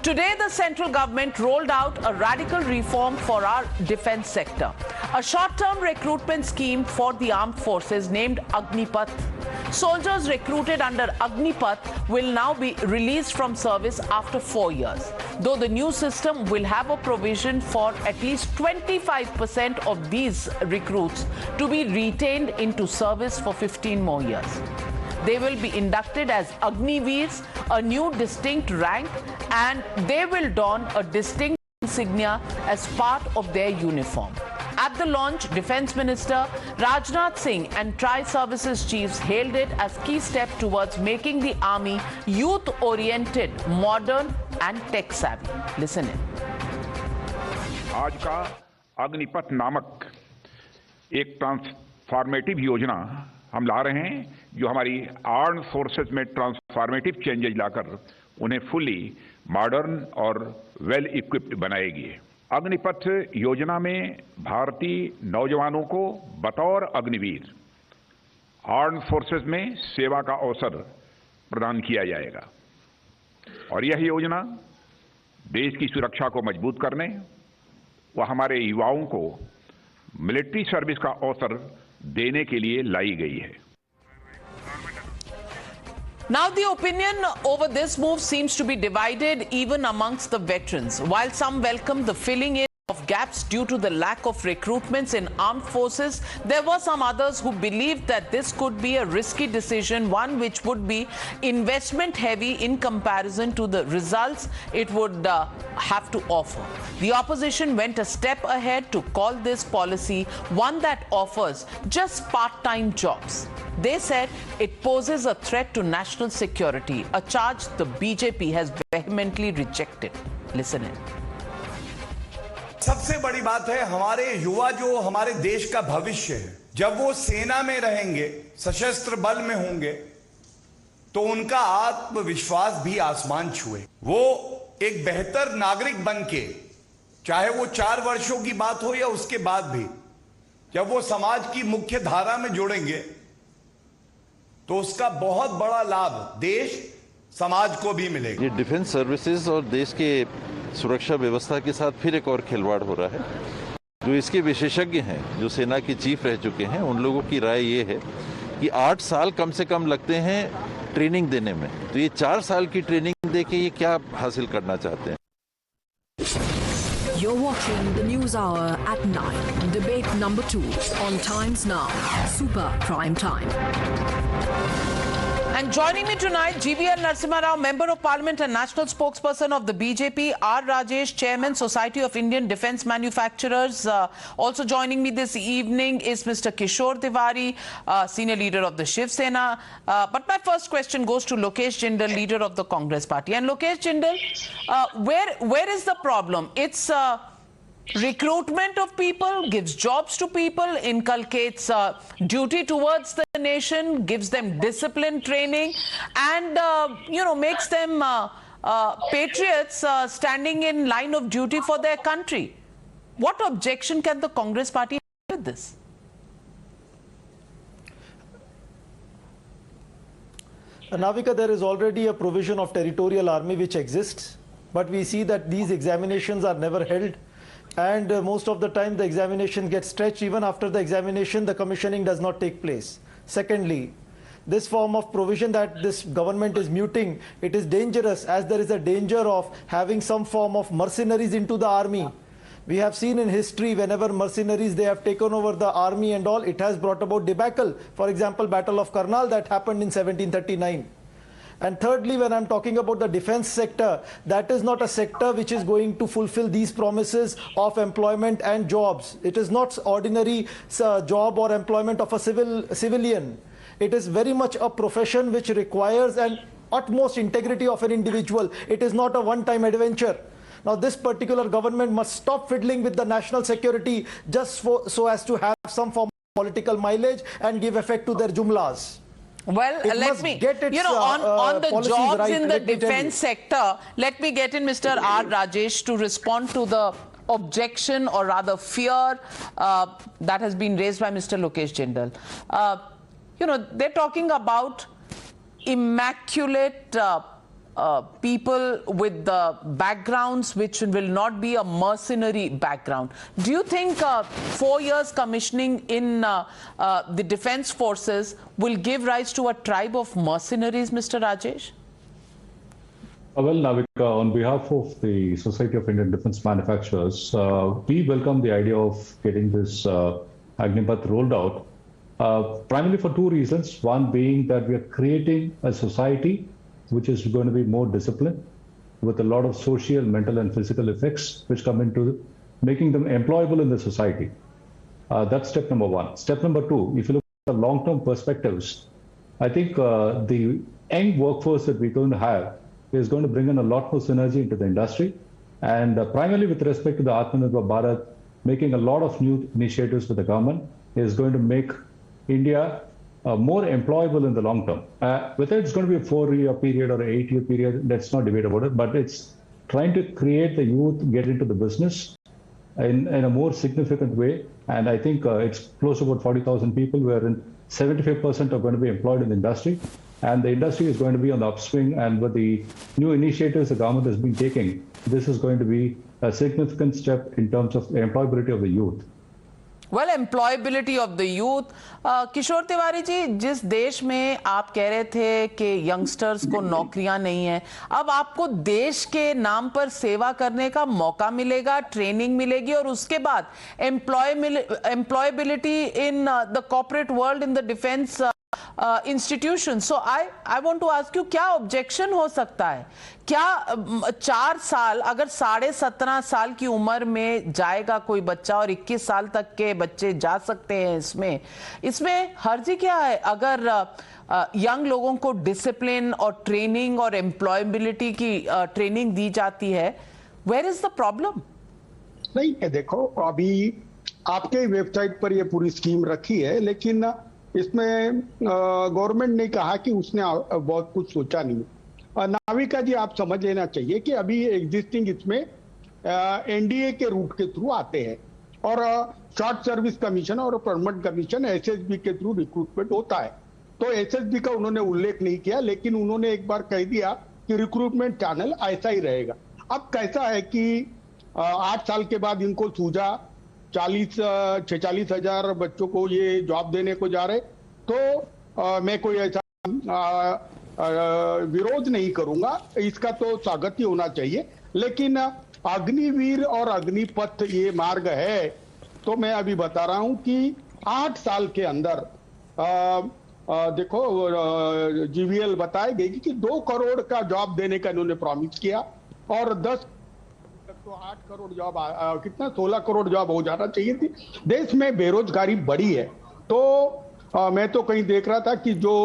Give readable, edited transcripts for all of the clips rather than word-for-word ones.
Today, the central government rolled out a radical reform for our defense sector. A short-term recruitment scheme for the armed forces named Agneepath. Soldiers recruited under Agnipath will now be released from service after 4 years. Though the new system will have a provision for at least 25% of these recruits to be retained into service for 15 more years. They will be inducted as Agniveers, a new distinct rank, and they will don a distinct insignia as part of their uniform. At the launch, Defence Minister Rajnath Singh and Tri-Services Chiefs hailed it as key step towards making the army youth-oriented, modern and tech-savvy. Listen in. आज का अग्निपथ नामक एक transformative योजना हम ला रहे हैं जो हमारी आर्म्ड फोर्सेस में ट्रांसफॉर्मेटिव चेंजेस लाकर उन्हें फुली मॉडर्न और वेल इक्विप्ड बनाएगी। अग्निपथ योजना में भारतीय नौजवानों को बतौर अग्निवीर आर्म्ड फोर्सेस में सेवा का अवसर प्रदान किया जाएगा और यह योजना देश की सुरक्षा को मजबूत करने व हमारे युवाओं को मिलिट्री सर्विस का अवसर देने के लिए लाई गई है। Now, the opinion over this move seems to be divided even amongst the veterans. While some welcome the filling in of gaps due to the lack of recruitments in armed forces, there were some others who believed that this could be a risky decision, one which would be investment heavy in comparison to the results it would have to offer. The opposition went a step ahead to call this policy one that offers just part-time jobs. They said it poses a threat to national security, a charge the BJP has vehemently rejected. Listen in. सबसे बड़ी बात है हमारे युवा जो हमारे देश का भविष्य है, जब वो सेना में रहेंगे, सशस्त्र बल में होंगे, तो उनका आत्मविश्वास भी आसमान छुए। वो एक बेहतर नागरिक बनके, चाहे वो 4 वर्षों की बात हो या उसके बाद भी, जब वो समाज की मुख्य धारा में जुड़ेंगे, तो उसका बहुत बड़ा लाभ देश समाज को भी मिलेगा। ये डिफेंस सर्विसेज और देश के सुरक्षा व्यवस्था के साथ फिर एक और खिलवाड़ हो रहा है। जो इसके विशेषज्ञ हैं, जो सेना के चीफ रह चुके हैं, उन लोगों की राय ये है कि 8 साल कम से कम लगते हैं ट्रेनिंग देने में, तो ये 4 साल की ट्रेनिंग देके ये क्या हासिल करना चाहते हैं। You're watching the News Hour at 9. Debate number 2 on Times Now. Super Prime Time. And joining me tonight, GVL Narasimha Rao, Member of Parliament and National Spokesperson of the BJP, R. Rajesh, Chairman, Society of Indian Defence Manufacturers. Also joining me this evening is Mr. Kishore Tiwari, Senior Leader of the Shiv Sena. But my first question goes to Lokesh Jindal, Leader of the Congress Party. And Lokesh Jindal, where is the problem? It's recruitment of people, gives jobs to people, inculcates duty towards the nation, gives them discipline training, and makes them patriots standing in line of duty for their country. What objection can the Congress Party have with this? Navika, there is already a provision of territorial army which exists, but we see that these examinations are never held. And most of the time the examination gets stretched. Even after the examination, the commissioning does not take place. Secondly, this form of provision that this government is muting, it is dangerous, as there is a danger of having some form of mercenaries into the army. We have seen in history, whenever mercenaries, they have taken over the army and all, it has brought about debacle. For example, Battle of Karnal that happened in 1739. And thirdly, when I'm talking about the defense sector, that is not a sector which is going to fulfill these promises of employment and jobs. It is not ordinary job or employment of a civilian. It is very much a profession which requires an utmost integrity of an individual. It is not a one-time adventure. Now, this particular government must stop fiddling with the national security just so as to have some form of political mileage and give effect to their jumlas. Well, let me, on the jobs right, in the defense sector, let me get in Mr. R. Rajesh to respond to the objection or rather fear that has been raised by Mr. Lokesh Jindal. They're talking about immaculate people with the backgrounds which will not be a mercenary background. Do you think 4 years commissioning in the defense forces will give rise to a tribe of mercenaries, Mr. Rajesh? Well, Navika, on behalf of the Society of Indian Defence Manufacturers, we welcome the idea of getting this Agneepath rolled out, primarily for two reasons. One being that we are creating a society which is going to be more disciplined, with a lot of social, mental and physical effects which come into making them employable in the society. That's step number one. Step number two, if you look at the long-term perspectives, I think the young workforce that we're going to have is going to bring in a lot more synergy into the industry. And primarily with respect to the Atmanirbhar Bharat, making a lot of new initiatives with the government is going to make India more employable in the long term. Whether it's going to be a 4-year period or an 8-year period, let's not debate about it, but it's trying to create the youth, get into the business in a more significant way. And I think it's close to about 40,000 people, wherein 75% are going to be employed in the industry. And the industry is going to be on the upswing, and with the new initiatives the government has been taking, this is going to be a significant step in terms of the employability of the youth. Well, employability of the youth. किशोर तिवारी जी, जिस देश में आप कह रहे थे कि youngsters को नौकरियां नहीं है, अब आपको देश के नाम पर सेवा करने का मौका मिलेगा, ट्रेनिंग मिलेगी और उसके बाद employability in the corporate world in the defense institution. So I want to ask you, क्या ऑब्जेक्शन हो सकता है? क्या 4 साल, अगर 17.5 साल की उम्र में जाएगा कोई बच्चा और 21 साल तक के बच्चे जा सकते हैं इसमें हर्जी क्या है अगर यंग लोगों को डिसिप्लिन और ट्रेनिंग और एम्प्लॉयबिलिटी की ट्रेनिंग दी जाती है? Where is the problem? नहीं, देखो, अभी आपके वेबसाइट पर ये पूरी स्कीम रखी है, लेकिन इसमें गवर्नमेंट ने कहा कि उसने बहुत कुछ सोचा नहीं। नाविका जी, आप समझ लेना चाहिए कि अभी एग्जिस्टिंग इसमें एनडीए के रूट के थ्रू आते हैं और शॉर्ट सर्विस कमीशन और परमानेंट कमीशन एसएसबी के थ्रू रिक्रूटमेंट होता है। तो एसएसबी का उन्होंने उल्लेख नहीं किया, लेकिन उन्होंने एक बार कह दिया कि रिक्रूटमेंट चैनल ऐसा ही रहेगा। अब कैसा है कि 8 साल के बाद इनको सूझा 46 हजार बच्चों को ये जॉब देने को जा रहे, तो मैं कोई ऐसा विरोध नहीं करूंगा, इसका तो स्वागत ही होना चाहिए। लेकिन अग्निवीर और अग्निपथ ये मार्ग है, तो मैं अभी बता रहा हूं कि 8 साल के अंदर देखो जीवीएल बताएगी कि 2 करोड़ का जॉब देने का इन्होंने प्रॉमिस किया और 10 तो 8 करोड़ जॉब, कितना 16 करोड़ जॉब हो जाना चाहिए थी। देश में बेरोजगारी बढ़ी है, तो मैं तो कहीं देख रहा था कि जो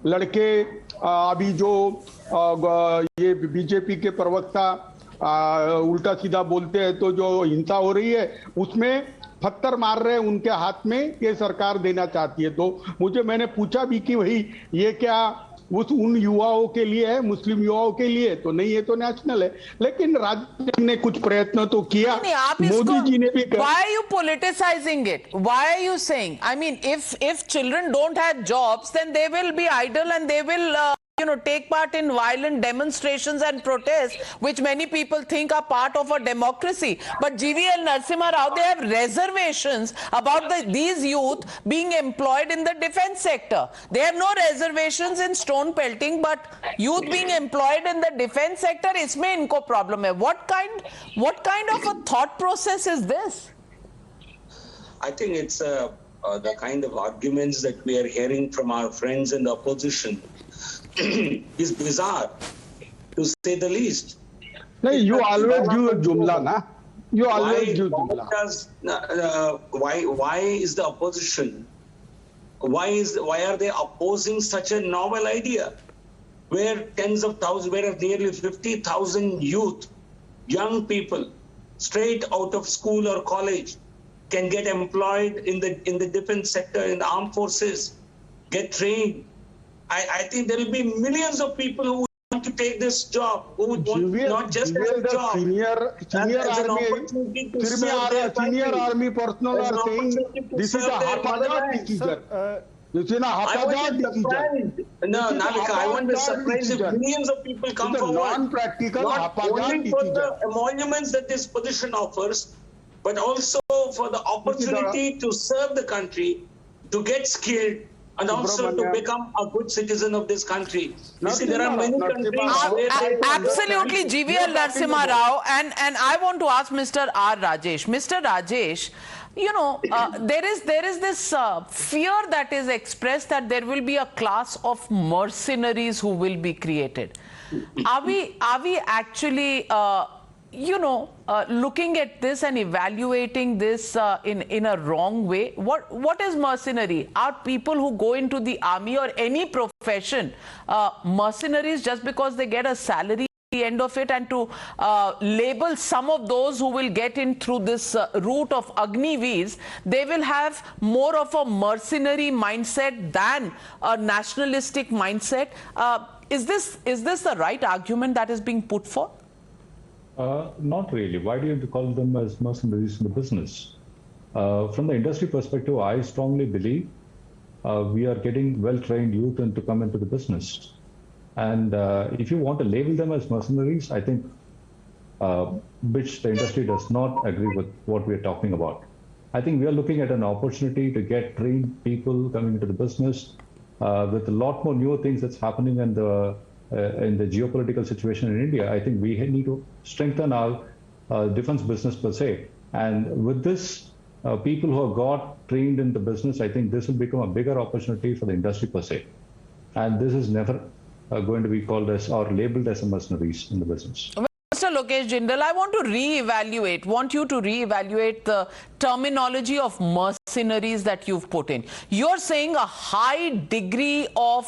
लड़के अभी जो ये बीजेपी के प्रवक्ता उल्टा सीधा बोलते हैं, तो जो हिंसा हो रही है उसमें पत्थर मार रहे हैं उनके हाथ में, ये सरकार देना चाहती है। तो मैंने पूछा भी कि भाई ये क्या उन युवाओं के लिए है, मुस्लिम युवाओं के लिए? तो नहीं, ये तो नेशनल है। लेकिन राज्य ने कुछ प्रयत्न तो किया, मोदी जी ने भी। Why are you politicizing it? Why are you saying? I mean, if children don't have jobs, then they will be idle and they will take part in violent demonstrations and protests, which many people think are part of a democracy. But GVL Narasimha Rao, they have reservations about these youth being employed in the defense sector. They have no reservations in stone pelting, but youth being employed in the defense sector, isme inko problem hai. What kind of a thought process is this? I think it's the kind of arguments that we are hearing from our friends in the opposition is bizarre, to say the least. No, you always give a jumla, na? You always give jumla. Why is the opposition? Why are they opposing such a novel idea, where tens of thousands, where nearly 50,000 youth, young people, straight out of school or college, can get employed in the defense sector, in the armed forces, get trained? I think there will be millions of people who want to take this job, who would want not just as a job, senior army personnel are saying this is a haphazard decision. This is a haphazard decision. No, It is Navika, I won't be haphazard surprised if decision. millions of people come It's a forward. non-practical, Not haphazard only for decision. the emoluments that this position offers, but also for the opportunity to serve the country, to get skilled, and also to Subramaniam. become a good citizen of this country. You see, there are Narasimha, many Narasimha countries Rao. where they Absolutely, GVL Narasimha Rao, and I want to ask Mr. R. Rajesh. Mr. Rajesh, you know, there is this fear that is expressed that there will be a class of mercenaries who will be created. Are we actually looking at this and evaluating this in a wrong way? What is mercenary? Are people who go into the army or any profession mercenaries just because they get a salary at the end of it, and to label some of those who will get in through this route of Agniveers, they will have more of a mercenary mindset than a nationalistic mindset? Is this the right argument that is being put forth? Not really. Why do you call them as mercenaries in the business? From the industry perspective, I strongly believe we are getting well-trained youth to come into the business. And if you want to label them as mercenaries, I think which the industry does not agree with what we are talking about. I think we are looking at an opportunity to get trained people coming into the business with a lot more newer things that's happening in the geopolitical situation in India. I think we need to strengthen our defense business per se. And with this, people who have got trained in the business, I think this will become a bigger opportunity for the industry per se. And this is never going to be called as or labeled as a mercenaries in the business. Mr. Lokesh Jindal, I want you to reevaluate the terminology of mercenaries that you've put in. You're saying a high degree of,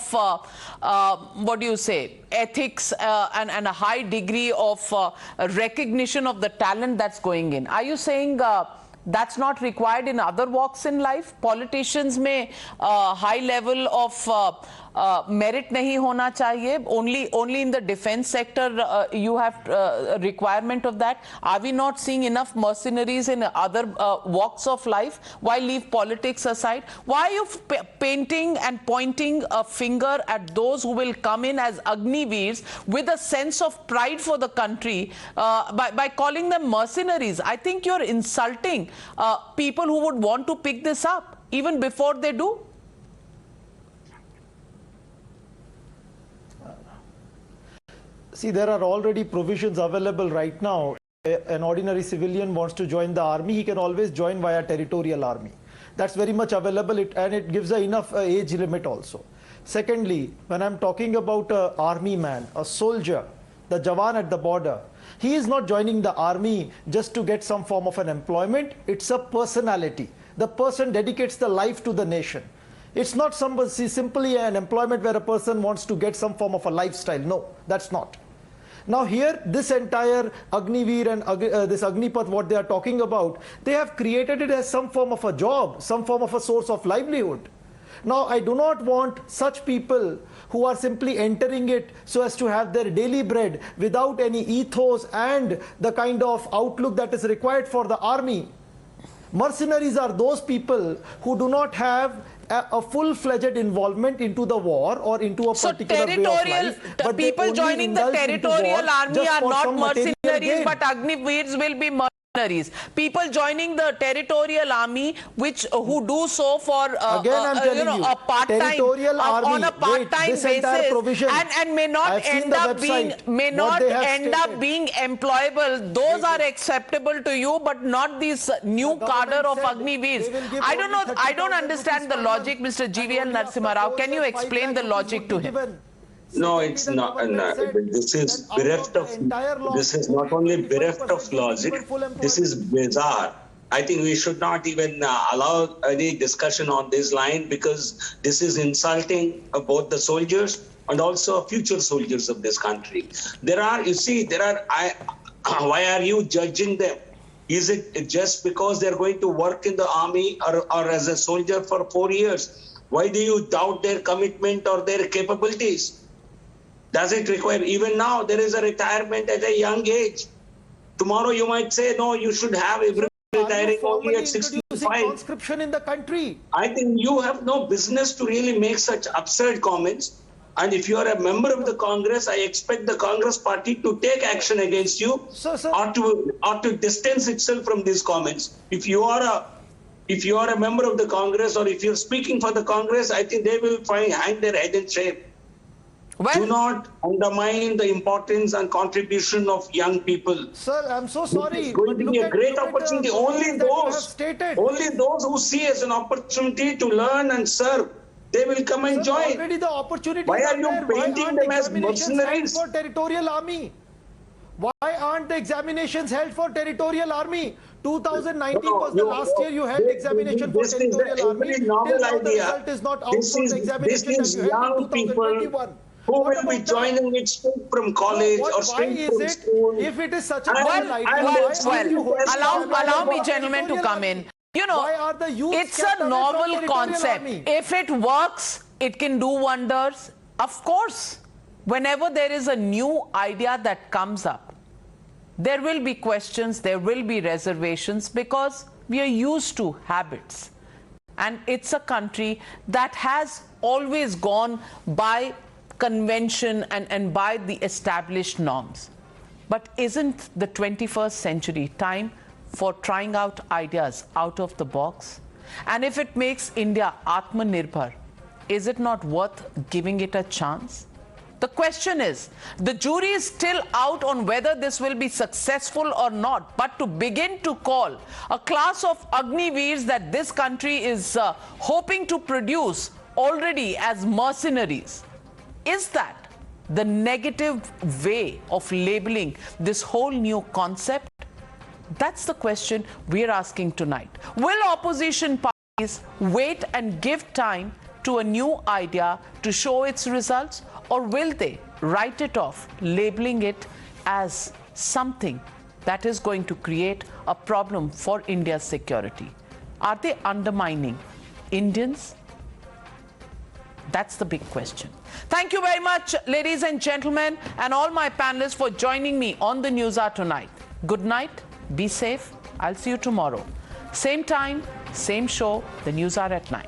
ethics and a high degree of recognition of the talent that's going in. Are you saying that's not required in other walks in life? Politicians may high level of merit nahi hona chahiye. Only in the defense sector you have a requirement of that. Are we not seeing enough mercenaries in other walks of life? Why leave politics aside? Why are you painting and pointing a finger at those who will come in as Agniveers with a sense of pride for the country by calling them mercenaries? I think you're insulting people who would want to pick this up even before they do. See, there are already provisions available right now. An ordinary civilian wants to join the army, he can always join via territorial army. That's very much available, and it gives enough age limit also. Secondly, when I'm talking about an army man, a soldier, the Jawan at the border, he is not joining the army just to get some form of an employment. It's a personality. The person dedicates the life to the nation. It's not simply an employment where a person wants to get some form of a lifestyle. No, that's not. Now here, this entire Agniveer and this Agnipath, what they are talking about, they have created it as some form of a job, some form of a source of livelihood. Now, I do not want such people who are simply entering it so as to have their daily bread without any ethos and the kind of outlook that is required for the army. Mercenaries are those people who do not have a full-fledged involvement into the war or into a particular way of life. But people joining the territorial army are not mercenaries, but Agniveers will be mercenaries. People joining the territorial army, who do so for a part-time on a part-time basis, and may not end up being employable. Those are acceptable to you, but not this new cadre of Agniveers. I don't know. I don't understand the logic, Mr. GVL Narasimha Rao. Can you explain the logic to him? No, it's not. This is bereft of. This is not only bereft of logic. This is bizarre. I think we should not even allow any discussion on this line, because this is insulting both the soldiers and also future soldiers of this country. Why are you judging them? Is it just because they're going to work in the army or as a soldier for 4 years? Why do you doubt their commitment or their capabilities? Does it require, even now, there is a retirement at a young age. Tomorrow you might say, no, you should have everybody retiring only at 65. Conscription in the country. I think you have no business to really make such absurd comments. And if you are a member of the Congress, I expect the Congress party to take action against you, or to distance itself from these comments. If you are a member of the Congress, or if you're speaking for the Congress, I think they will hang their head in shame. Well, do not undermine the importance and contribution of young people. Sir, I'm so sorry. It's going to be a great opportunity. Only those who see as an opportunity to learn and serve, they will come and join. Already the opportunity. Why are you painting them as mercenaries? For territorial army? Why aren't the examinations held for territorial army? 2019 was the last year you held examination for territorial army. This is a novel idea. The result is not out for the examination that you held in 2021. Who will be joining it straight from college or straight from school? If it is such a novel idea, allow me, gentlemen, to come in. You know, it's a novel concept. If it works, it can do wonders. Of course, whenever there is a new idea that comes up, there will be questions, there will be reservations, because we are used to habits. And it's a country that has always gone by convention and by the established norms. But isn't the 21st century time for trying out ideas out of the box? And if it makes India Atmanirbhar, is it not worth giving it a chance? The question is, the jury is still out on whether this will be successful or not. But to begin to call a class of Agniveers that this country is hoping to produce already as mercenaries, is that the negative way of labeling this whole new concept? That's the question we're asking tonight. Will opposition parties wait and give time to a new idea to show its results, or will they write it off, labeling it as something that is going to create a problem for India's security? Are they undermining Indians? That's the big question. Thank you very much, ladies and gentlemen, and all my panelists for joining me on the Newshour tonight. Good night, be safe. I'll see you tomorrow. Same time, same show, the Newshour at 9.